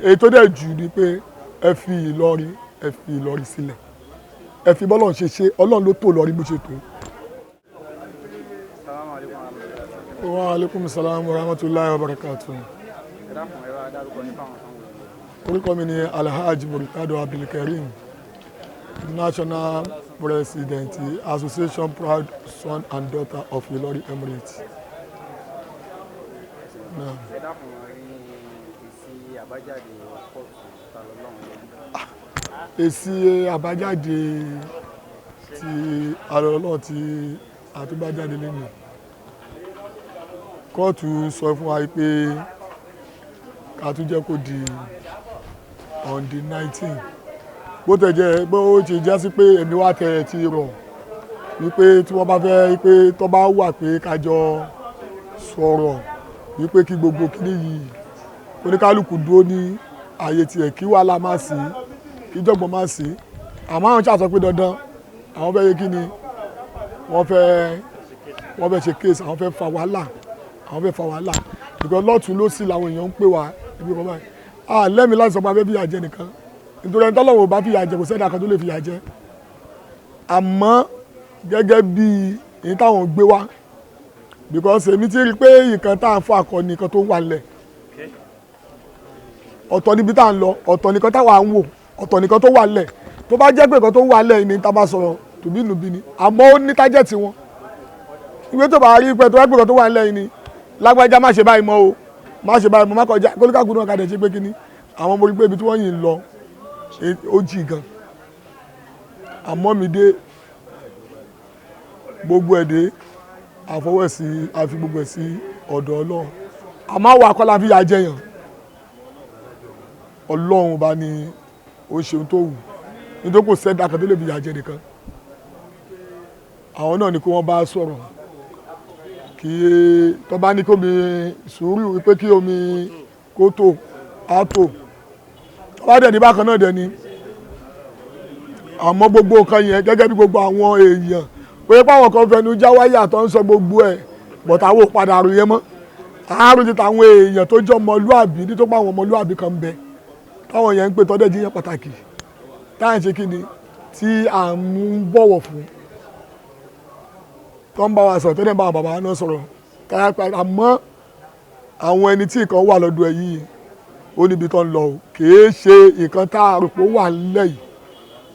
èyí tó dẹ̀ jù ni pé Efi Ilorin Sile ẹ fi bọ́lọ̀ ṣe ṣe Ọlọ́run ló tó Ìlọrin bó ṣe tó. Wa alaikum salam wa rahmatullahi wa barakatuh. Orúkọ mi ni Alhaji Muri Bariga, National President Association Proud Son and Daughter of Ilorin Emirate. Èsì àbájáde tí Ọlọ́run tí àtúbájáde lẹ́nu kóòtù sọ fún wa pé ká tún jẹ́ kó di on the 19 bó tẹ̀ jẹ́ bó ṣe jẹ́ sí pé èmi wá tẹ̀ ti rọ̀ wípé tí wọ́n bá fẹ́ pé tó bá wà pé kájọ sọ̀rọ̀ wípé kí gbogbo kíní yìí oníkálukú dúró ní ààyè tiẹ̀ kí wàhálà má sí kí jọ̀gbọ̀n má sí àmọ́ àwọn ṣàṣọ pé dandan àwọn fẹ́ yé kí ni wọ́n fẹ́ ṣe case àwọn fẹ́ fa wàhálà because lọ́tún ló sì làwọn èèyàn ń pè wá ibi kan báyìí lẹ́mìí láti sọ pé a fẹ́ fìyà jẹ nìkan nítorí ẹni tọ́lọ́wọ́ bá fìyà jẹ kò sẹ́dá kan tó lè fìyà jẹ àmọ́ gẹ́gẹ́ bí èyí táwọn gbé wá because èmi ti rí i pé nǹkan tá à ń fọ àkọni nǹkan tó wà lẹ̀ ọ̀tọ̀ níbi tá à ń lọ ọ̀tọ̀ nìkan táwa ń wò ọ̀tọ̀ nìkan tó wà lẹ̀ tó bá jẹ́ pé nǹkan tó wà lẹ̀ ni tá a bá sọ̀rọ̀ tòbínúbí ni àmọ́ ó ní tájẹ̀tì wọn ìwé tó bá rí pé tó bá pé nǹkan tó wà lẹ̀ ni lágbájá má ṣe báyìí mọ́ o má ṣe báyìí mọ́ má kọjá kólíkàkú náà kàdé ṣe pé kíní àwọn ọmọ orí pé ibi tí wọ́n yìí ń lọ ó jì gan àmọ́ mi dé gbogbo ẹ̀ dé àfọwọ́sí àfi gbogbo ẹ̀ sí ọ̀dọ̀ Ọlọ́run àmọ́ àwọn akọ́lá fi yà jẹyàn Ọlọ́run bá ní ó ṣeun tó wù nítorí kò sẹ́dá kan tó lè fi yà jẹ nìkan àwọn náà ni kí wọ́n bá sọ̀rọ̀ kí tó bá ní kó mi sùúrù wípé kí omi kó tó á tó tó bá dẹ̀ ní bákan náà dẹ̀ ni àmọ́ gbogbo nǹkan yẹn gẹ́gẹ́ bí gbogbo àwọn èèyàn pé páwọn kan fẹnu já wáyà tó ń sọ gbogbo ẹ̀ bọ̀tàwó padà àrùn yẹn mọ́ àárùn ti tàwọn èèyàn tó jọ ọmọlúàbí ní tó pa àwọn ọmọlúàbí kan bẹ táwọn yẹn ń pè tọ́dẹ̀ jíyàn pàtàkì táyà ń ṣe kí ni tí à ń mú bọ̀wọ̀ fún tó ń bá wa sọ̀rọ̀ tó dẹ̀ ń bá àwọn bàbá náà sọ̀rọ̀ káyà pa àmọ́ àwọn ẹni tí nǹkan wà lọ́dọ̀ ẹ̀ yìí ó níbi tó ń lọ kìí ṣe nǹkan tá a rò pé ó wà nílẹ̀ yìí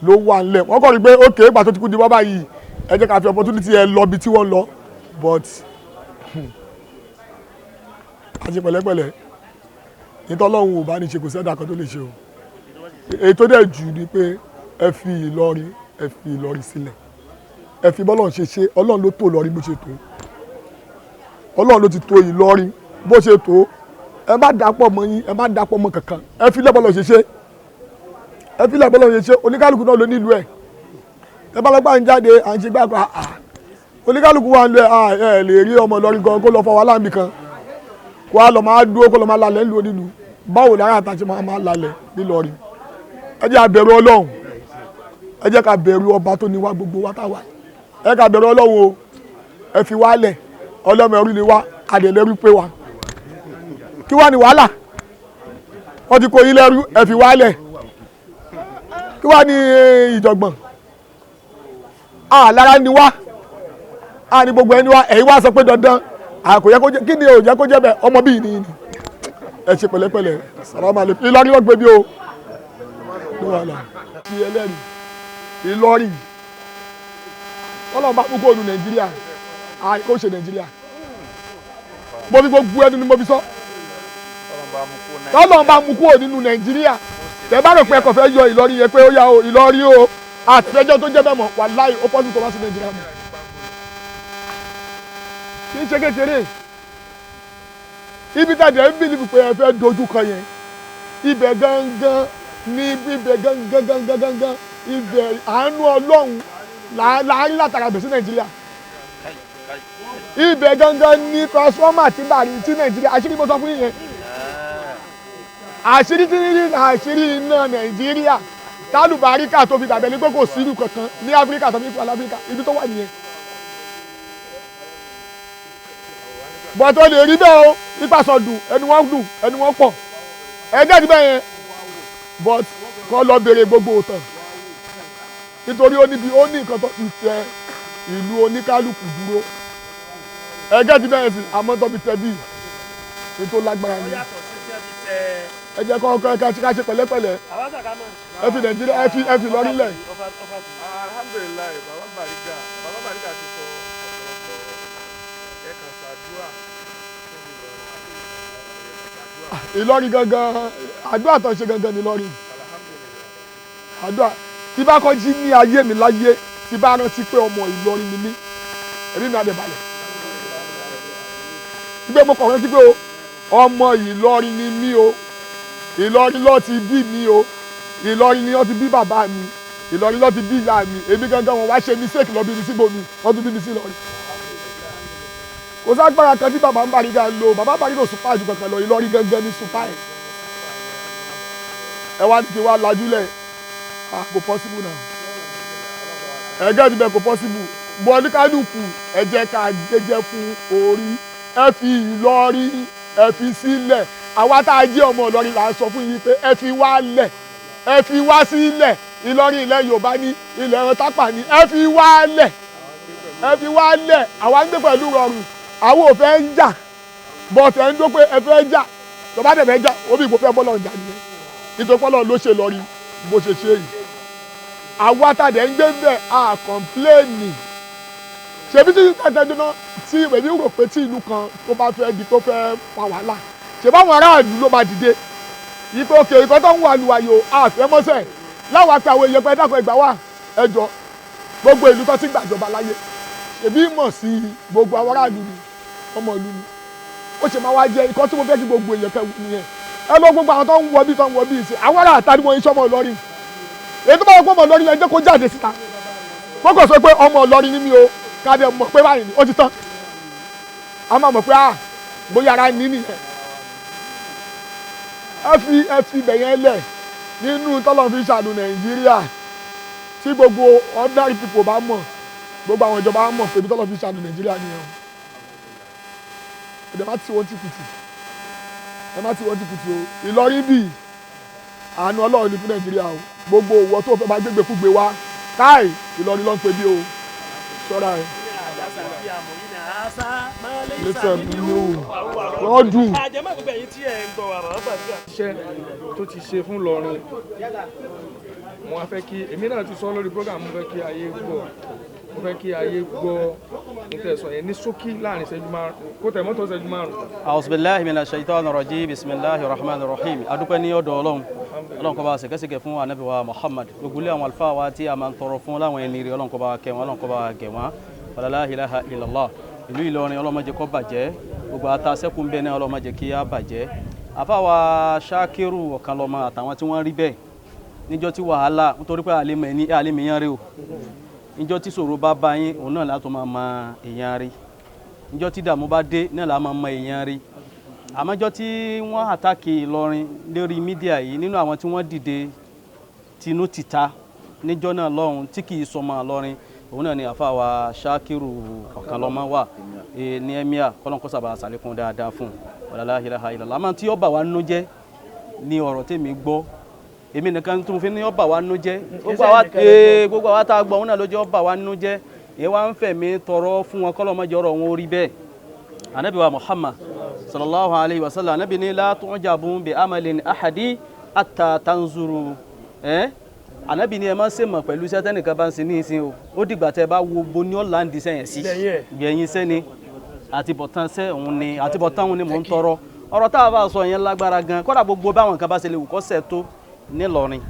ló wà nílẹ̀ wọ́n kọ́ rí pé ókè ìgbà tó ti kú di bábà yìí ẹ jẹ́ ká fi opportunity ẹ lọ bí tí wọ́n lọ but a ṣe pẹ̀lẹ́pẹ̀lẹ́ nítorí Ọlọ́run ò bá ní ṣe kò sẹ́dá kan tó lè ṣe o èyí tó dẹ̀ jù ni pé Efi Ilorin Sile ẹ fi bọ́lọ̀ ṣe ṣe Ọlọ́run ló tó Ìlọrin bó ṣe tó Ọlọ́run ló ti tó Ìlọrin bó ṣe tó ẹ má dàpọ̀ mọ́ yín ẹ má dàpọ̀ mọ́ kankan ẹ fi lẹ́bọ̀lọ̀ ṣe ṣe ẹ fi lẹ́bọ̀lọ̀ ṣe ṣe oníkálukú náà ló nílùú ẹ̀ ẹ bá lọ́gbà ń jáde à ń ṣe gbàgbà oníkálukú wa ń lọ ẹ lè rí ọmọ Ìlọrin gan kó lọ fọwọ́ láàmì kan kó a lọ máa dúró kó lọ máa lalẹ̀ ńlú onílù báwo lára àtàṣe máa lalẹ̀ nílọrin ẹ jẹ́ ká bẹ̀rù Ọlọ́run ẹ jẹ́ ká bẹ̀rù ọba tó ní wá gbogbo wa táwa ẹ ká bẹ̀rù Ọlọ́run o ẹ fi wálẹ̀ ọlọ́mọ ẹrú ni wá àdèlẹ́rú pé wa kí wá ní wàhálà wọ́n ti kó yín lẹ́rú ẹ fi wálẹ̀ kí wá ní ìjọ̀gbọ̀n lára ni wá ní gbogbo ẹni wá ẹ̀yin wá sọ pé dandan kò yẹ kó jẹ́ kí ni ò yẹ kó jẹ́ bẹ́ẹ̀ ọmọ bíi ni ẹ ṣe pẹ̀lẹ́pẹ̀lẹ́ salamu alaikum Ìlọrin wọ́n gbé bí o ní wàhálà ti ẹlẹ́rìí Ìlọrin Ọlọ́run bá kúkú ònu Nàìjíríà kó ṣe Nàìjíríà mo fi gbogbo ẹnu ni mo fi sọ Ọlọ́run bá mú kúrò nínú Nàìjíríà tẹ bá rò pé ẹkọ fẹ́ yọ Ìlọrin yẹn pé ó yá o Ìlọrin o àtẹjọ tó jẹ́ bẹ́ẹ̀ mọ̀ wàláhì ó pọ́sí tó bá sí Nàìjíríà mọ̀ kì í ṣe kékeré ibi tàbí ẹ ń bìlìfù pé ẹ fẹ́ dojú kan yẹn ibẹ̀ gangan ní ibẹ̀ gangan ibẹ̀ àánú Ọlọ́run láàárín látara bẹ̀ sí Nàìjíríà ibẹ̀ gangan ní transformer tí bàrí tí Nàìjíríà àṣírí mo sọ fún yín yẹn àṣírí iná Nàìjíríà tálùbáríkà tó fi dàbẹ̀ ní pé kò sí ìlú kankan ní Áfíríkà tó fi fún Áfíríkà ibi tó wà nìyẹn. bọ́tọ̀ lè rí bẹ́ẹ̀ o nípa sọ̀dùn ẹnu wọn dùn ẹnu wọn pọ̀ ẹgbẹ́ ti bẹ́ẹ̀ yẹn but kọ́ lọ béèrè gbogbo òtàn nítorí ó ní nǹkan tó fi tẹ ìlú oníkálukú dúró ẹgbẹ́ ti bẹ́ẹ̀ sí àmọ́ tó fi tẹ bíi ní tó lágbára ni ẹ jẹ́ kọ́ ká ṣe pẹ̀lẹ́pẹ̀lẹ́ ẹ fi Nàìjíríà ẹ fi Ìlọrin lẹ̀. alhamdulilayi baba Bariga ti sọ ọ̀pọ̀lọpọ̀ ẹ̀ka ṣàdúrà Ìlọrin gangan àdúrà tó ṣe gangan ní Ìlọrin àdúrà tí bá kọ́ jí ní ayé mi láyé tí bá rántí pé ọmọ Ìlọrin ni mí ẹ̀mí mi á dẹ̀ balẹ̀ gbé mo kàn rántí pé ọmọ Ìlọrin ni mí o Ìlọrin ló ti bí mi o Ìlọrin ni wọ́n ti bí bàbá mi Ìlọrin ló ti bí ìyá mi èmi gangan wọn wá ṣe mistake lọ bí mi síbò mi wọ́n tún bí mi sí Ìlọrin kò ságbára kan tí bàbá Bariga ń lò bàbá Bariga ò súpà jù kankan lọ Ìlọrin gangan ní súpà ẹ wá ní kí wá lajúlẹ̀ kò possible náà ẹgẹ́ ti bẹ̀ kò possible bọ́ ní kálukú ẹ jẹ́ ká jẹ́jẹ́ fún orí ẹ fi Ìlọrin ẹ fi sílẹ̀ àwa tá a jẹ́ ọmọ Ìlọrin là ń sọ fún yín pé ẹ fi wá lẹ̀ ẹ fi wá sílẹ̀ Ìlọrin ilẹ̀ Yorùbá ní ilẹ̀ ẹran tápà ní ẹ fi wá lẹ̀ ẹ fi wá lẹ̀ àwa ń gbé pẹ̀lú rọrùn àwọn ò fẹ́ ń jà bọ́ọ̀tẹ̀ ń dó pé ẹ fẹ́ jà tó bá dẹ̀ fẹ́ jà omi ìgbò fẹ́ bọ́lọ̀ ń jà nìyẹn nítorí pọ́lọ̀ ló ṣe Ìlọrin bó ṣe ṣe yìí àwa tàdé ń gbé bẹ́ẹ̀ a kọ̀ǹpléènì ṣèbí tí tẹ̀tẹ̀ dúná tí èmi rò pé tí ìlú kan tó bá fẹ́ di tó fẹ́ fa wàhálà ṣèbí àwọn aráàlú ló máa dìde yìí pé òkè ìkọ́ tó ń wà lùwàyò àfẹ́mọ́sẹ̀ láwọn apẹ àwọn èèyàn pẹ́ dákọ̀ ẹgbà wà ẹjọ́ gbogbo ìlú tó ti gbàjọba láyé ṣèbí mọ̀ sí gbogbo àwọn aráàlú ni ọmọ ìlú ni ó ṣe máa wá jẹ ìkọ́ tí mo fẹ́ kí gbogbo èèyàn kẹwù nìyẹn ẹ lọ gbogbo àwọn tó ń wọ bí ìsìn àwọn ará àtàrí wọn iṣẹ́ ọmọ Ìlọrin èyí tó bá wọ pé ọmọ Ìlọrin yẹn jẹ́ kó jáde síta wọ́n kàn sọ pé ọmọ Ìlọrin ni mí o káde mọ̀ pé báyìí ni ó ti tán a máa mọ̀ pé bóyá ara ní nìyẹn ẹ fi ibẹ̀ yẹn lẹ̀ nínú tọ́lọ́ fi ṣàánú Nàìjíríà tí gbogbo ordinary people bá mọ̀ gbogbo àwọn ìjọba mọ̀ pé ibi tọ́lọ́ fi ṣàánú Nàìjíríà nìyẹn o ẹ má ti wọ́n ti kùtì ẹ má ti wọ́n ti kùtì o Ìlọrin bíi àánú Ọlọ́run ní fún Nàìjíríà o gbogbo òwò tó fẹ́ máa gbégbé fún gbé wá káì Ìlọrin ló ń pe bí o ṣọ́ra ẹ̀. listen wọ́n dùn. iṣẹ́ tó ti ṣe fún Ìlọrin mo wá fẹ́ kí èmi náà ti sọ lórí program mo fẹ́ kí ayé gbọ́ nítẹ̀sán yẹn ní ṣókí láàrin ìṣẹ́jú márùn-ún kó tẹ̀ mọ́tò ìṣẹ́jú márùn-ún. A'udzubillahi minash shaitanir rajim bismillahir rahmanir rahim adúpẹ́ ní ọ̀dọ̀ Ọlọ́run kó bá ṣèkẹ́ṣèkẹ́ fún Ànábì wa Muhammad gbogbo ilé àwọn àlùfáà wa tí a máa ń tọrọ fún láwọn ẹni rí Ọlọ́run kó bá kẹ́ wọn Ọlọ́run kó bá gẹ̀ wọ́n la ilaha illallah ìlú Ìlọrin Ọlọ́run má jẹ́ kó bàjẹ́ gbogbo àtàsẹ́kùn bẹ́ẹ̀ náà Ọlọ́run má jẹ́ kí á bàjẹ́ àfáwà Ṣákírù Ọ̀kanlọ́mọ àtàwọn tí wọ́n rí bẹ́ẹ̀ níjọ́ tí wàhálà nítorí pé àlèmíyàn rí o níjọ́ tí ṣòro bá bá yín òun náà látọ̀ máa mọ èèyàn rí níjọ́ tí dààmú bá dé náà lá máa mọ èèyàn rí àmọ́jọ́ tí wọ́n àtàkì Ìlọrin lórí mídíà yìí nínú àwọn tí wọ́n dìde tinú tìta níjọ́ náà lọ́hùn tí kì í sọmọ Ìlọrin òun náà ni àfáwà Ṣákírù Ọ̀kanlọ́mọ wà ní emir kọ́lọ́nkọ́ sábà sàlékún dáadáa fún la ilaha illallah àmọ́ tí ó bà wá nínú jẹ́ ní ọ̀rọ̀ tèmi gbọ́ èmi nìkan tó fi ní ó bà wá nínú jẹ́ gbogbo àwa tá a gbọ́ òun náà ló jẹ́ ó bà wá nínú jẹ́ èyí wá ń fẹ̀mí tọrọ fún wọn kọ́lọ́ mọ́jọ́ ọ̀rọ̀ wọn orí bẹ́ẹ̀ Ànábì wa Muhammad sallallahu alayhi wa sallam Ànábì ní la tu'jabu bi amalin ahadi hatta tanzuru Ànábì ní ẹ má ṣe mọ̀ pẹ̀lú iṣẹ́ tẹ́nìkan bá ń ṣe ní ìsìn o ó dìgbà tẹ́ bá wo bo ní ọ̀la ń di sẹ́yìn sí gbẹ̀yìn sẹ́ni àtibọ̀tán sẹ́ òun ni àtibọ̀tán òun ni mò ń tọrọ ọ̀rọ̀ tá a bá sọ yẹn lágbára gan kódà gbogbo báwọn kan bá ṣe lè wù kọ́ sẹ̀ tó nílọrin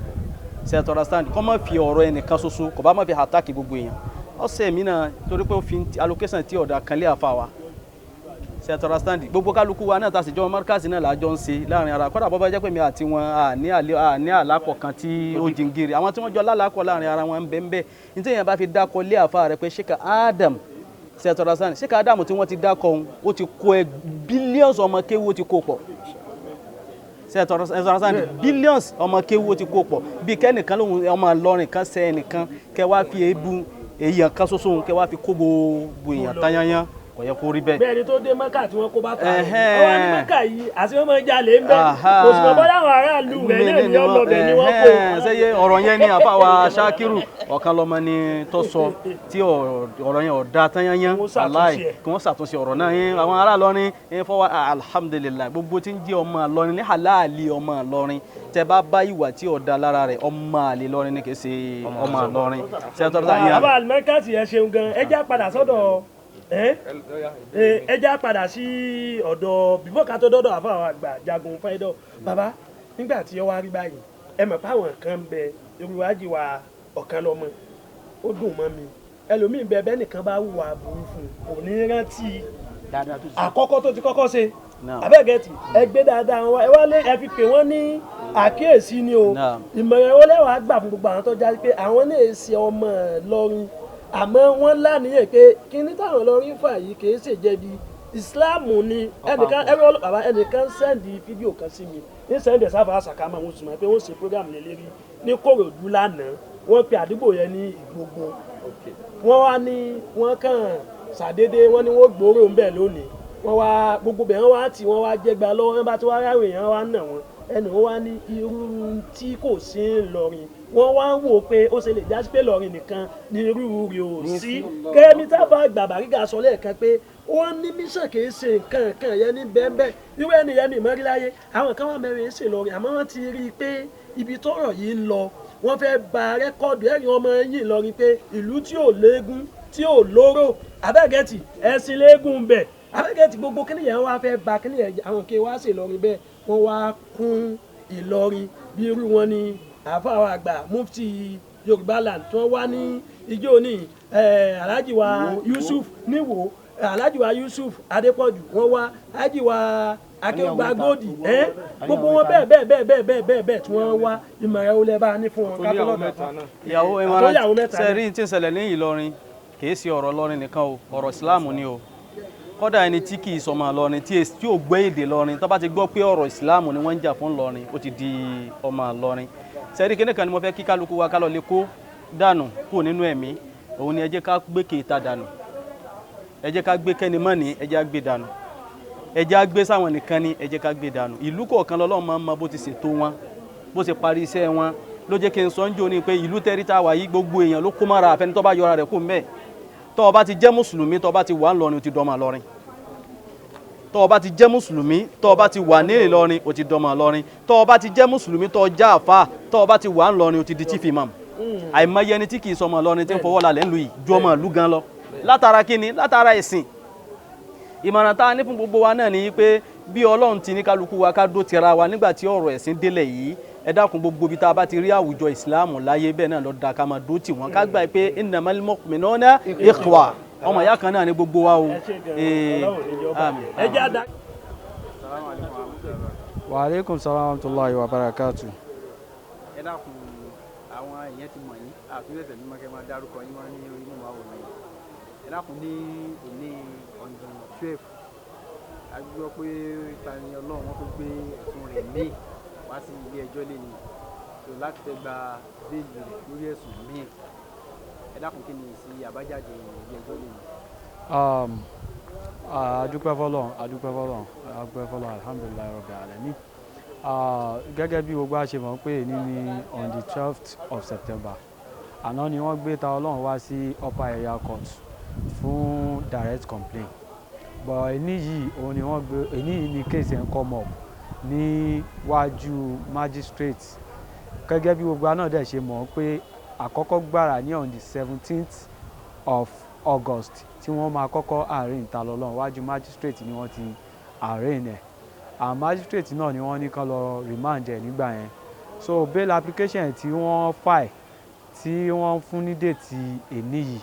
ṣe tọ́ra stand kọ́ má fi ọ̀rọ̀ ẹnìkan ṣoṣo kò bá má fi àtàkì gbogbo èèyàn ọ̀sẹ̀ mi náà torí pé ó fi allocation tí ọ̀dà kan lé àfa wa ṣe tọ́ra stand gbogbo kálukú wa náà ta sì jọ márkàsì náà làjọ ń ṣe láàrin ara kódà bọ́ bá jẹ́ pé mi àti wọn ní àlákọ̀ kan tí ó jìngìrì àwọn tí wọ́n jọ lálàkọ̀ láàrin ara wọn ń bẹ ń bẹ ní tí èèyàn bá fi dákọ̀ lé àfa rẹ̀ pé Sheikh Adam ṣe tọ́ra stand Sheikh Adam tí wọ́n ti dákọ̀ òun ó ti kó billions ọmọ kéwú ó ti kó pọ̀ billions ọmọ kéwú ti kó pọ̀ bí kẹ́nìkan lóhun ọmọ Ìlọrin kan ṣe ẹnìkan kẹ wá fi èébú èèyàn kan ṣoṣo kẹ wá fi kó gbogbo èèyàn tányányán kò yẹ kó rí bẹ́ẹ̀. bẹ́ẹ̀ ni tó dé mọ́kà tí wọ́n kó bá ta ọwọ́ ní mọ́kà yìí àti wọ́n máa ń jalè ń bẹ́ kò sì mọ̀ bọ́lá àwọn aráàlú rẹ̀ náà ní ọlọ́bẹ̀ ni wọ́n kó. sẹ́yẹ ọ̀rọ̀ yẹn ni àfàwà Ṣakiru ọ̀kan lọ́mọ ni tó sọ tí ọ̀rọ̀ yẹn ọ̀dà tányányán aláì kí wọ́n ṣàtúnṣe ọ̀rọ̀ náà yẹn àwọn ará Ìlọrin fọwọ́ alhamdulilayi gbogbo tí ń jẹ́ ọmọ Ìlọrin ní halali ọmọ Ìlọrin tẹ bá bá ìwà tí ọ̀dà lára rẹ̀ ọmọ àlè Ìlọrin ní kì í ṣe ọmọ Ìlọrin. bàbá alimẹ́ríkàsì yẹn ṣeun gan ẹ já padà sọ́dọ̀ ẹ já padà sí ọ̀dọ̀ bíbọ́ ká tó dọ́dọ̀ àfàwọn àgbà jagun fẹ́dọ̀ bàbá nígbà tí ó wá rí báyìí ẹ mọ̀ páwọn kan ń bẹ irúwájú wa ọ̀kan lọ́mọ ó dùn mọ́ mi ẹlòmíín bẹ bẹ́ẹ̀ nìkan bá hùwà burú fún un kò ní rántí àkọ́kọ́ tó ti kọ́kọ́ ṣe abẹ́gẹ́tì ẹ gbé dáadáa wọn ẹ wá lé ẹ fi pè wọ́n ní àkíyèsí ni o ìmọ̀ràn wọn lẹ́wàá gbà fún gbogbo àwọn tó jáde pé àwọn náà ṣe ọmọ Ìlọrin àmọ́ wọ́n láníyàn pé kíní táwọn Ìlọrin fà yìí kì í ṣèjẹbi ìsìláàmù ni ẹnìkan sẹ́ndì fídíò kan sí mi ní sẹ́ndì sáfà àṣàkámà wọn sì mọ̀ pé wọ́n ṣe program lélẹ́rí ní Kòròdú lánàá wọ́n pe àdúgbò yẹn ní Ìgbògbò wọ́n wá ní wọ́n kàn ṣàdédé wọ́n ní wọ́n gbòòrò ń bẹ̀ lónìí wọ́n wá gbogbo bẹ̀ wọ́n wá tí wọ́n wá jẹgba lọ́wọ́ wọ́n bá tí wọ́n ráwé èèyàn wá nà wọ́n ẹnu wọn wá ní irú tí kò sí Ìlọrin wọ́n wá ń wò pé ó ṣe lè jásí pé Ìlọrin nìkan ní irú rẹ̀ ò sí kẹ́mi tábà àgbà Bariga sọ lẹ́ẹ̀kan pé wọ́n ní mísàn kì í ṣe nǹkan kan yẹn ní bẹ́ẹ̀ irú ẹni yẹn ní ìmọ̀ríláyé àwọn kan wà mẹ́rin ṣe Ìlọrin àmọ́ wọ́n ti rí i pé ibi tọ́rọ̀ yìí ń lọ wọ́n fẹ́ ba rẹ́kọ́ọ̀dù ẹ̀yìn ọmọ yìí Ìlọrin pé ìlú tí ò léegun tí ò lóró abẹ́gẹ́tì ẹ̀sìn léegun bẹ̀ abẹ́gẹ́tì gbogbo kíni yẹn wá fẹ́ ba kíni yẹn àwọn kí wá ṣe Ìlọrin bẹ́ẹ̀ wọ́n wá kún Ìlọrin bí irú wọn ni àfàwọn àgbà mufti Yorùbá land tí wọ́n wá ní ijó ní Alhaji wa Yusuf níwò Alhaji wa Yusuf Adépọ̀jù wọ́n wá Alhaji wa Akéwùgbà Gòdì gbogbo wọn bẹ́ẹ̀ tí wọ́n wá ìmọ̀ràn olè bá ní fún wọn kátólọ́ ìyàwó ìmọ̀ràn sẹ́rí tí ń ṣẹlẹ̀ ní Ìlọrin kìí ṣe ọ̀rọ̀ Ìlọrin nìkan o ọ̀rọ̀ ìsìláàmù ni o kódà ẹni tí kìí sọmọ Ìlọrin tí ò gbé èdè Ìlọrin tó bá ti gbọ́ pé ọ̀rọ̀ ìsìláàmù ni wọ́n ń jà fún Ìlọrin ó ti di ọmọ Ìlọrin sẹ́rí kíní kan ni mo fẹ́ kí kálukú wa kálọ̀ lè kó dànù kúrò nínú ẹ̀mí òun ni ẹ jẹ́ ká gbé kéta dànù ẹ jẹ́ ká gbé kẹ́ni mọ́ni ẹ jẹ́ á gbé dànù ẹ jẹ́ á gbé sáwọn nìkan ni ẹ jẹ́ ká gbé dànù ìlú kọ̀ọ̀kan lọ́lọ́run máa ń mọ bó ti ṣètò wọn bó ṣe parí iṣẹ́ wọn ló jẹ́ kí n sọ ń jò ní pé ìlú tẹ́rí tá a wà yí gbogbo èèyàn ló kó mára àfẹni tó bá yọra rẹ̀ kó mẹ́ẹ̀ tó o bá ti jẹ́ mùsùlùmí tó o bá ti wà ńlọrin o ti dọ́mọ Ìlọrin tó o bá ti jẹ́ mùsùlùmí tó o bá ti wà ní Ìlọrin o ti dọ́mọ Ìlọrin tó o bá ti jẹ́ mùsùlùmí tó o já àfà tó o bá ti wà ńlọrin o ti di chief imam àìmọye ẹni tí kì í sọmọ Ìlọrin tí ń fọwọ́ lálẹ́ ńlú yìí ju ọmọ ìlú gan lọ látara kíni látara ẹ̀sìn ìmọ̀ràn tá a ní fún gbogbo wa náà ni pé bí Ọlọ́run ti ní kálukú wa ká dó tira wa nígbà tí ọ̀rọ̀ ẹ̀sìn délẹ̀ yìí ẹ dákun gbogbo ibi tá a bá ti rí àwùjọ ìsìláàmù láyé bẹ́ẹ̀ náà lọ́ọ́ da ká máa dó tì wọ́n ká gbà pé innamal mu'minuna ikhwa ọmọ ìyá kan náà ni gbogbo wa o. Wa alaikum salaam wa rahmatullahi wa barakatuh. ẹ dákun àwọn èèyàn ti mọ̀ yín àfihàn tẹ̀lé mọ́kẹ́ máa dárúkọ yín wá ní orí mọ́ àwọn ọ̀nà ẹ dákun ní òní ọ̀dún 12 a gbọ́ pé Tani Olohun wọn tó gbé ẹ̀sùn rẹ̀ míì wá sí ilé ẹjọ́ lé ní tó láti fẹ́ gba béèlì rẹ̀ lórí ẹ̀sùn míì ẹ dákun kí ni sí àbájáde ilé ẹjọ́ lé ní. adúpẹ́ fọ́lọ́run alhamdulillahi rabbil alamin. Gẹ́gẹ́ bí gbogbo a ṣe mọ̀ pé ní on the 12th of September àná ni wọ́n gbé Tani Olohun wá sí upper area court fún direct complaint but èní yìí òun ni wọ́n gbé èní yìí ni case ẹ̀ ń come up níwájú magistrate gẹ́gẹ́ bí gbogbo náà dẹ̀ ṣe mọ̀ pé àkọ́kọ́ gbàrà ní on the 17th of August tí wọ́n máa kọ́kọ́ arraign Tani Olohun wájú magistrate ni wọ́n ti arraign ẹ̀ magistrate náà ni wọ́n ní kán lọ remand ẹ̀ nígbà yẹn so bail application tí wọ́n file tí wọ́n fún ní déètì èní yìí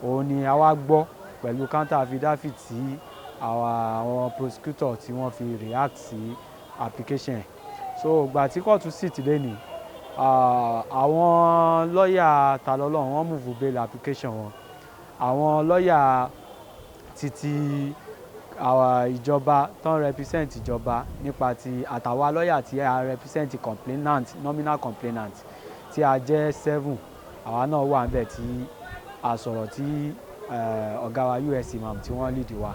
òun ni a wá gbọ́ pẹ̀lú counter affidavit tí àwọn prosecutor tí wọ́n fi react sí application so ìgbà tí kóòtù sit lẹ́nìí àwọn lọ́ọ̀yà Tani Olohun wọ́n move bail application wọn àwọn lọ́ọ̀yà títí ìjọba tó ń represent ìjọba nípa ti àtàwọn lọ́ọ̀yà tí a represent complainant nominal complainant tí a jẹ́ 7 àwa náà wà níbẹ̀ tí a sọ̀rọ̀ tí ọ̀gá wa US imam tí wọ́n lead wa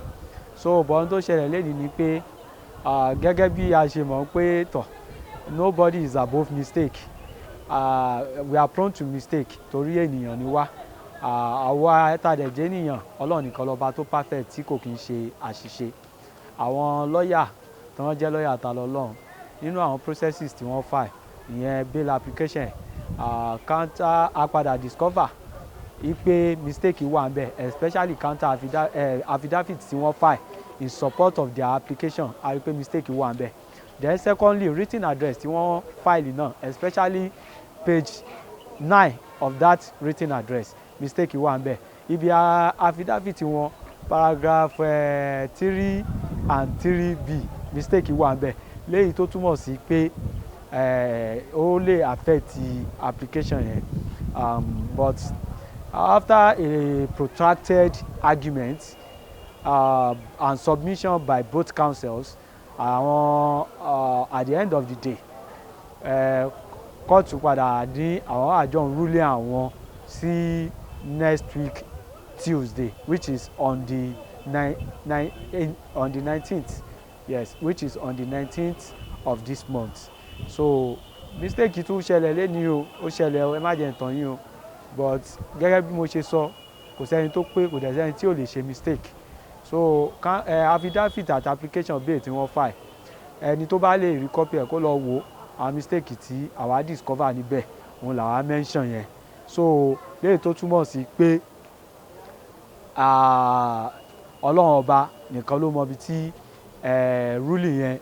so bọ́n tó ṣẹlẹ̀ lẹ́ni ni pé gẹ́gẹ́ bí a ṣe mọ̀ pé tọ̀ nobody is above mistake we are prone to mistake torí ènìyàn ni wá àwa tàdẹ̀jẹ́ ènìyàn Ọlọ́run nìkan lọ́ba tó perfect tí kò kí ń ṣe àṣìṣe àwọn lọ́ọ̀yà tí wọ́n jẹ́ lọ́ọ̀yà ta lọ́lọ́run nínú àwọn processes tí wọ́n file ìyẹn bail application counter apadà discover ipe mistake wà ń bẹ especially counter affidavit tí wọ́n file in support of their application a rí pé mistake wà ń bẹ then secondly written address tí wọ́n file náà especially page 9 of that written address mistake wà ń bẹ ibi affidavit wọn paragraph 3 and 3b mistake wà ń bẹ léyìí tó túmọ̀ sí pé ó lè affect the application yẹn but after a protracted argument and submission by both counsels at the end of the day kóòtù padà ní àwọn àjọ ruling àwọn sí next week Tuesday which is on the 19th yes which is on the 19th of this month so mistake tún ṣẹlẹ̀ lẹ́ni o ó ṣẹlẹ̀ ẹ má jẹ́ ntàn yín o but gẹ́gẹ́ bí mo ṣe sọ kò sẹ́ni tó pé kò dẹ̀ sẹ́ni tí ò lè ṣe mistake so affidavit àti application bail tí wọ́n file ẹni tó bá lè rí copy ẹ̀ kó lọ wò àwọn mistake tí àwa discover níbẹ̀ òun làwa mention yẹn so léyìí tó túmọ̀ sí pé Ọlọ́run ọba nìkan ló mọ ibi tí ruling yẹn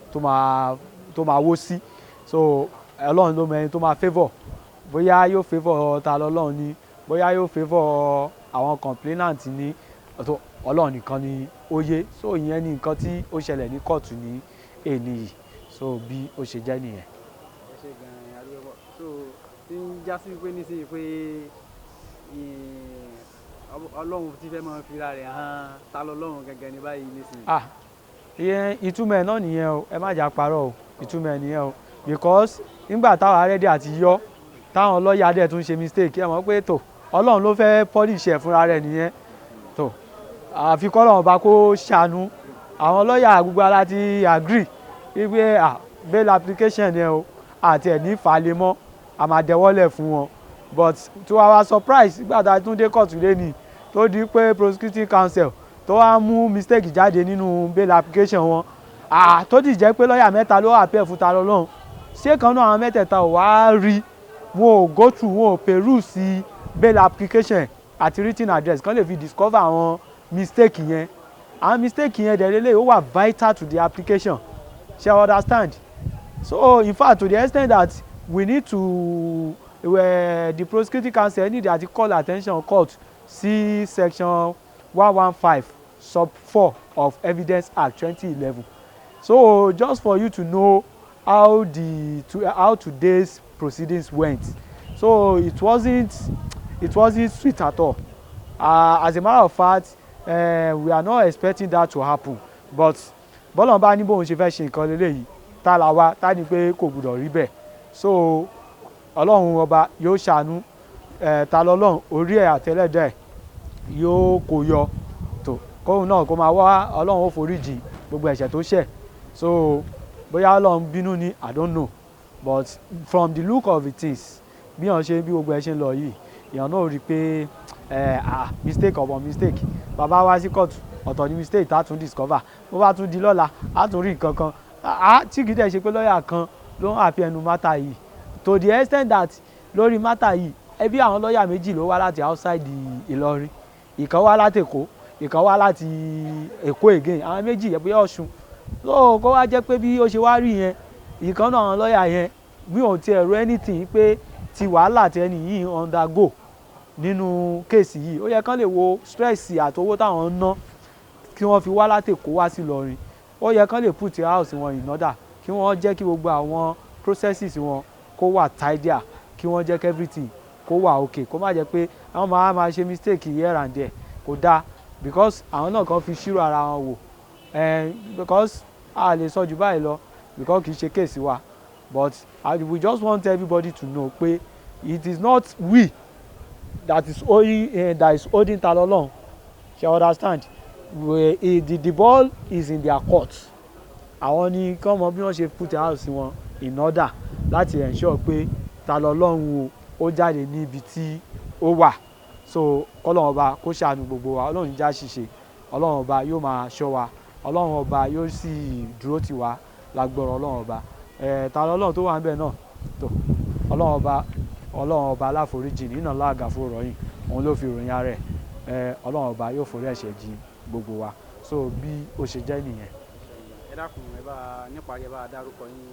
tó máa wó sí so Ọlọ́run ló mọ ẹni tó máa favour bóyá yóò favour ta lọ́lọ́run ni bóyá yóò favour àwọn complainant ni Ọlọ́run nìkan ni ó yé so ìyẹn ni nǹkan tí ó ṣẹlẹ̀ ní kóòtù ní èní yìí so bí ó ṣe jẹ́ nìyẹn. ẹ ṣe gan-an adúgbò so tí ń já sí pé nísìnyí pé Ọlọ́run ti fẹ́ máa fira rẹ̀ hàn ta lọ́lọ́run gẹ́gẹ́ ní báyìí nísìnyí. ìyẹn ìtumọ̀ ẹ̀ náà nìyẹn o ẹ má jà parọ́ o ìtumọ̀ ẹ̀ nìyẹn o because nígbà táwọn arẹ́dí àti yọ táwọn lọ́ọ̀yà dẹ̀ tún ṣe mistake ẹ mọ̀ pé tó Ọlọ́run ló fẹ́ polish ẹ̀ fúnra rẹ̀ nìyẹn tó àfikọ́ Ọlọ́run bá kó ṣàánú àwọn lọ́ọ̀yà gbogbo ara ti agree wípé bail application yẹn o àti ẹ̀ ní ìfàlẹ́mọ́ a máa dẹwọ́lẹ̀ fún wọn but to our surprise nígbà tá a tún dé kóòtù lẹ́nìí tó di pé prosecuting counsel tó wá mú mistake jáde nínú bail application wọn tó dì jẹ́ pé lọ́ọ̀yà mẹ́ta ló appeal fún ta lọ́lọ́run ṣé kan náà àwọn mẹ́tẹ̀ẹ̀ta ò wá rí wọn ò go through wọn ò peruse sí bail application àti written address kan lè fi discover àwọn mistake yẹn àwọn mistake yẹn dẹ̀ lélẹ̀ ó wà vital to the application ṣe understand so in fact to the extent that we need to the prosecuting counsel need to call attention court sí section 115 sub 4 of Evidence Act 2011 so just for you to know how today's proceedings went so it wasn't sweet at all as a matter of fact we are not expecting that to happen but bọ́lọ̀ bá ní bóun ṣe fẹ́ ṣe nǹkan lélẹ́yìí tá la wá tá ní pé kò gbọdọ̀ rí bẹ́ẹ̀ so Ọlọ́run ọba yóò ṣàánú ta lọ́lọ́run orí ẹ̀ àtẹlẹ́dẹ̀ ẹ̀ yóò kó yọ tó kóun náà kó máa wá Ọlọ́run ó foríjì gbogbo ẹ̀ṣẹ̀ tó ṣẹ̀ so bóyá Ọlọ́run bínú ni I don't know but from the look of it is bí wọ́n ṣe bí gbogbo ẹ̀ ṣe ń lọ yìí èèyàn náà rí i pé mistake upon mistake bàbá wá sí kóòtù ọ̀tọ̀ ni mistake tá a tún discover bó bá tún di lọ́la a tún rí nǹkan kan tí kìí dẹ̀ ṣe pé lọ́ọ̀yà kan ló ń àfi ẹnu mátà yìí to the extent that lórí mátà yìí ẹbí àwọn lọ́ọ̀yà méjì ló wá láti outside Ìlọrin ìkan wá láti Èkó ìkan wá láti Èkó again àwọn méjì ẹ̀bí Ọ̀ṣun so kó wá jẹ́ pé bí ó ṣe wá rí yẹn ìkan náà àwọn lọ́ọ̀yà yẹn mi ò tiẹ̀ ro anything pé ti wàhálà tí ẹni yìí undergo nínú kéèsì yìí ó yẹ kán lè wo stress àtowó táwọn ń ná kí wọ́n fi wá láti Èkó wá sí Ìlọrin ó yẹ kán lè put house wọn in order kí wọ́n jẹ́ kí gbogbo àwọn processes wọn kó wà tidier kí wọ́n jẹ́ kí everything kó wà okay kó má jẹ́ pé àwọn máa ṣe mistake here and there kò dáa because àwọn náà kàn fi ṣírò ara wọn wò because a lè sọ jù báyìí lọ because kì í ṣe kéèsì wa but we just want everybody to know pé it is not we that is holding ta lọ́lọ́run ṣe understand the ball is in their court àwọn ni kán mọ bí wọ́n ṣe put house wọn in order láti ensure pé ta lọ́lọ́run ó jáde ní ibi tí ó wà so kọ́lọ́run ọba kó ṣàánú gbogbo wa ọlọ́run já ṣiṣe ọlọ́run ọba yóò máa ṣọ́ wa ọlọ́run ọba yóò sì dúró tì wá lágbọ́rọ̀ ọlọ́run ọba ta lọ́lọ́run tó wà ń bẹ̀ náà tó ọlọ́run ọba aláforíjì nínú láàgàfó ròyìn òun ló fi ròyìn ara ẹ̀ ọlọ́run ọba yóò forí ẹ̀ṣẹ̀ jì gbogbo wa so bí ó ṣe jẹ́ nìyẹn. ẹ dákun ẹ bá nípa ẹ bá dárúkọ yín.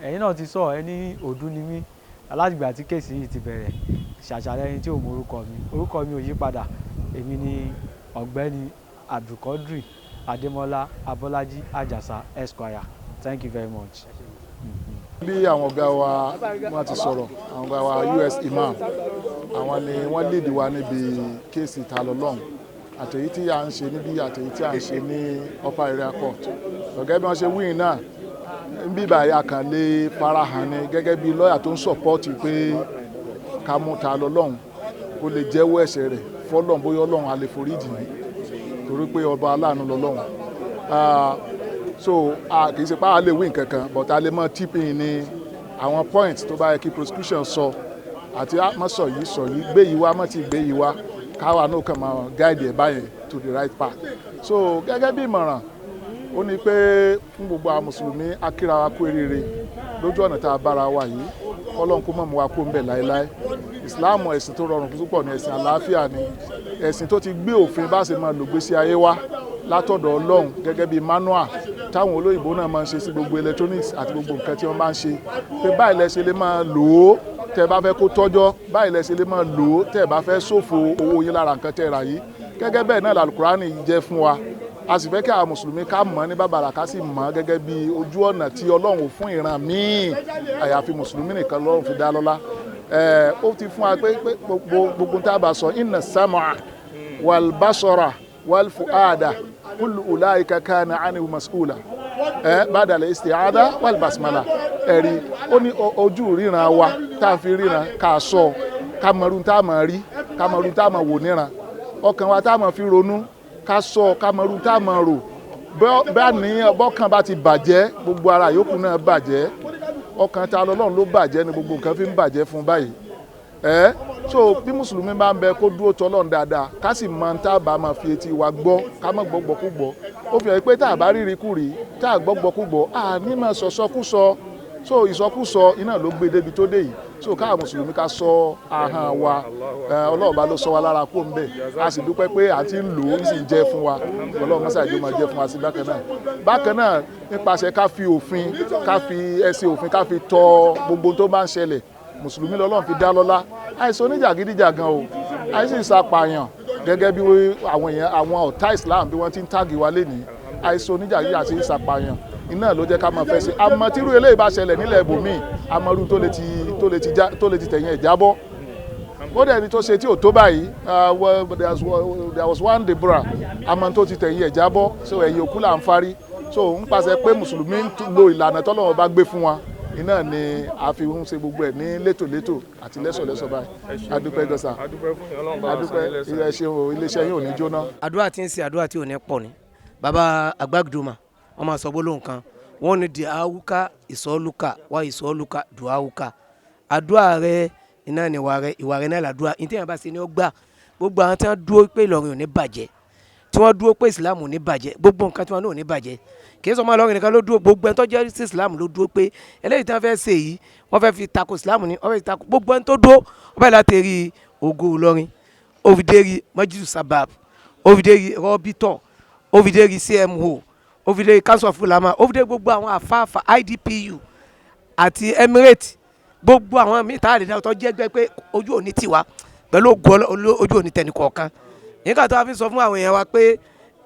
ẹ̀yin náà ti sọ ẹ ní òdú ni mí alátìgbà tí kéèsì yìí ti bẹ̀rẹ̀ ṣàṣàlẹ̀ ẹni tí ò mọ orúkọ mi ò yí padà èmi ni ọ̀gbẹ́ni Abdulkadri Adémọ́lá Abọ́lájí Àjàsà Esquire. Thank you very much. bí àwọn ọ̀gá wa wọ́n ti sọ̀rọ̀ àwọn ọ̀gá wa US imam àwọn ni wọ́n lead wa níbi kéèsì ta lọ́lọ́run àtẹ̀yí tí a ń ṣe níbí àtẹ̀yí tí a ń ṣe ní upper area court ọ̀gá bí wọ́n ṣe wíìn náà ń bíbà àkànlé farahàn ni gẹ́gẹ́ bí lọ́ọ̀yà tó ń sọ̀pọ́ọ̀tì pé ká mú ta lọ́lọ́run kó lè jẹ́wọ́ ẹ̀ṣẹ̀ rẹ̀ fọ́lọ́run bóyá ọlọ́run a lè foríjì ní torí pé ọba aláàánú lọ́lọ́run so kì í ṣe pé a lè wí nǹkan kan but a lè mọ tipping ní àwọn point tó bá yẹ kí prosecution sọ àti má sọ yìí gbé yìí wá má ti gbé yìí wá káwa náà kàn máa guide ẹ̀ báyẹn to the right path so gẹ́gẹ́ bí ìmọ̀ràn ó ní pé fún gbogbo àwọn mùsùlùmí akíra wa kú eríire lójú ọ̀nà tá a bára wa yìí Ọlọ́run kó mọ̀ mú wa kó ń bẹ̀ láéláé ìsìláàmù ẹ̀sìn tó rọrùn púpọ̀ ní ẹ̀sìn àlàáfíà ni ẹ̀sìn tó ti gbé òfin bá ṣe máa lò gbésí ayé wa látọ̀dọ̀ Ọlọ́run gẹ́gẹ́ bí manual táwọn olóyìnbó náà máa ń ṣe sí gbogbo electronics àti gbogbo nǹkan tí wọ́n bá ń ṣe pé báyìí lẹ ṣe lè máa lò ó tẹ́ bá fẹ́ kó tọ́jọ́ báyìí lẹ ṣe lè máa lò ó tẹ́ bá fẹ́ ṣòfò owó yín lára nǹkan tẹ́ rà yìí gẹ́gẹ́ bẹ́ẹ̀ náà làlùkùránì jẹ́ fún wa a sì fẹ́ kí àwọn mùsùlùmí ká mọ̀ ní bàbàrà ká sì mọ̀ gẹ́gẹ́ bí ojú ọ̀nà tí Ọlọ́run fún ìran míì àyàfi mùsùlùmí nìkan lọ́run fi dá lọ́lá ó ti fún wa pé gbogbo tá a bá sọ inna sam'a wal basara wal fu'ada kullu ulaika kana anhu mas'ula ba'da al-isti'adha wal basmala ẹ̀rí ó ní ojú ríran wa tá a fi ríran ká sọ ká mọ̀rún tá a mọ̀ rí ká mọ̀rún tá a mọ̀ wò níran ọkàn wa tá a mọ̀ fi ronú ká sọ ká mọ̀rún tá a mọ̀ rò bẹ́ẹ̀ ní ọbọ̀kan bá ti bàjẹ́ gbogbo ara yòókù náà bàjẹ́ ọkàn ta lọ́lọ́run ló bàjẹ́ ni gbogbo nǹkan fi ń bàjẹ́ fún báyìí so bí mùsùlùmí bá ń bẹ kó dúró tọ́lọ́run dáadáa ká sì mọ tá a bá máa fi etí wa gbọ́ ká má gbọ́gbọ́kúgbọ́ ó fi hàn pé tá a bá rírí kúrí tá a gbọ́gbọ́kúgbọ́ a ní máa sọ̀sọ́kúsọ so ìsọkúsọ iná ló gbé débi tó dé yìí so káà mùsùlùmí ká sọ ahọ́n wa ọlọ́ọ̀bá ló sọ wa lára kó ń bẹ̀ a sì dúpẹ́ pé a ti ń lò ó sì ń jẹ́ fún wa ọlọ́run mọ́sàájú máa jẹ́ fún wa sí bákan náà nípasẹ̀ ká fi òfin ká fi ẹsẹ̀ òfin ká fi tọ gbogbo tó bá ń ṣẹlẹ̀ mùsùlùmí lọ́lọ́run fi dá lọ́lá àìsàn oníjàgídíjàgan o àìsàn ìsapààyàn gẹ́gẹ́ bí àwọn ọ̀tá Islam bí wọ́n ti ń táàgì wa lénìí àìsàn oníjàgídíjàgan àti ìsapààyàn iná ló jẹ́ ká máa fẹ́ sí àmọ́ tírú eléyìí bá ṣẹlẹ̀ nílẹ̀ ibòmíì àmọ́rú tó lè ti tẹ̀yìn ẹ̀ jábọ́ ó dẹ̀ ní tó ṣe tí ò tó báyìí there was one Deborah àmọ́ tó ti tẹ̀yìn ẹ̀ jábọ́ so ẹ̀yìn òkú là ń fárí so ń pàṣẹ pé mùsùlùmí ń lo ìlànà tọ́lọ́run bá gbé fún wa iná ni a fi ń ṣe gbogbo ẹ̀ ní létòlétò àti lẹ́sọ̀lẹ́sọ̀ báyìí adúpẹ́ gọ́sà adúpẹ́ iléeṣẹ́ yìí ò ní jóná. àdúrà tí ń ṣe àdúrà tí ò ní pọ̀ ni bàbá àgbàgùdùmá wọ́n máa sọ gbólóhùn kan wọ́n ní dìáwúká ìsọ́lùkà wá ìsọ́lùkà dùáwúká àdúrà rẹ iná ni ìwà rẹ náà làdúrà ní tí wọ́n bá ṣe ni ó gbà gbogbo àwọn tí wọ́n dúró pé Ìlọrin ò ní bàjẹ́ tí wọ́n dúró pé Islam ò ní bàjẹ́ gbogbo nǹkan tí wọ́n náà ò ní bàjẹ́ kì í sọ máa lọ́rin nìkan ló dúró gbogbo ẹni tó jẹ́ sí Islam ló dúró pé eléyìí tí wọ́n fẹ́ ṣe yìí wọ́n fẹ́ fi tako Islam ni wọ́n fẹ́ fi tako gbogbo ẹni tó dúró wọ́n fẹ́ láti rí Ògo Ìlọrin òfìdérí Majidu Sabab òfìdérí rọ́bítọ̀ òfìdérí CMO òfìdérí Council of Ulama òfìdérí gbogbo àwọn àfáàfà IDPU àti Emirates gbogbo àwọn mìíràn àdéhùn tó jẹ́ gbẹ́ pé ojú òní tiwa pẹ̀lú ojú òní tẹnì kọ̀ọ̀kan nígbà tó a fi sọ fún àwọn èèyàn wa pé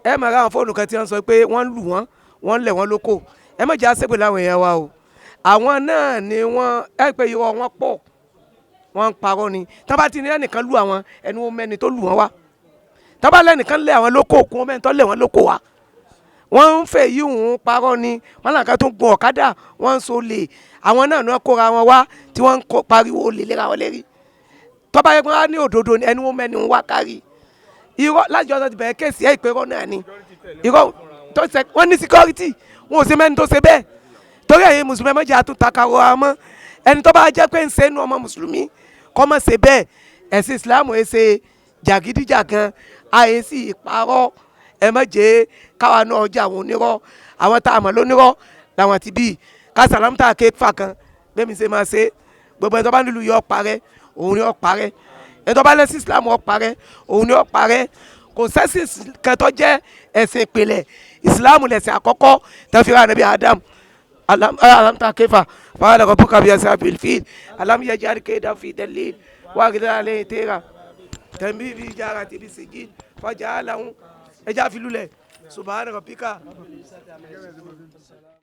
ẹ máa ra àwọn fóònù kan tí wọ́n sọ pé wọ́n lù wọ́n lẹ̀ wọ́n lóko ẹ má jẹ́ àṣẹ́pẹ̀ láwọn èèyàn wa o àwọn náà ni wọ́n ẹ pé irọ́ wọn pọ̀ wọ́n ń parọ́ ni tá bá ti ní ẹnìkan lù àwọn ẹni wọn mẹ́ni tó lù wọ́n wá tá bá lẹ́nìkan lẹ̀ àwọn lóko òkun mẹ́ni tó lẹ̀ wọ́n lóko wá wọ́n ń fẹ́ yí òun parọ́ ni wọ́n làǹkà tó ń gun ọ̀kadà wọ́n ń so lè àwọn náà ni wọ́n kóra wọn wá tí wọ́n ń pariwo lè léra wọn lérí tó bá yẹ kó wá ní òdodo ẹni wọn mẹ́ni wá kárí irọ́ láti ọ̀sán ti bẹ̀rẹ̀ kéèsì ẹ̀ ìpẹ́rọ́ náà ni irọ́ tó ṣe wọ́n ní security wọn ò ṣe mẹ́ni tó ṣe bẹ́ẹ̀ torí ẹ̀yin mùsùlùmí ẹ̀mọ́jà àtúntakàrọ̀ àmọ́ ẹni tó bá jẹ́ pé ń ṣe inú ọmọ mùsùlùmí kọ́ mọ̀ ṣe bẹ́ẹ̀ ẹ̀sìn ìsìláàmù ẹ̀ ṣe jàgídíjàgan àyè sí ìparọ́ ẹ̀mọ́jẹ́ káwa náà ọjà àwọn onírọ́ àwọn tá a mọ̀ lónírọ́ làwọn ti bí kásálàmù tá a ké fà kan bẹ́ẹ̀ mi ṣe máa ṣe gbogbo ẹ̀ tó bá nílùú yọ ọ́ parẹ́ òun ni ọ́ parẹ́ ẹ̀ tó bá lẹ́sìn ìsìláàmù ọ́ parẹ́ òun ni ọ́ parẹ́ kò sẹ́sìn kan tó jẹ́ ẹ̀sìn ìpìlẹ̀ ìsìláàmù lẹ̀sìn àkọ́kọ́ tẹ́fìrà nàbí Adam alam ta kefa fa'ala rabbuka bi ashabil fil alam yaj'al kayda fi dalil wa ghadha alayhi tira tambi bi jarati bi sijil faja'alahu eja filule subhana rabbika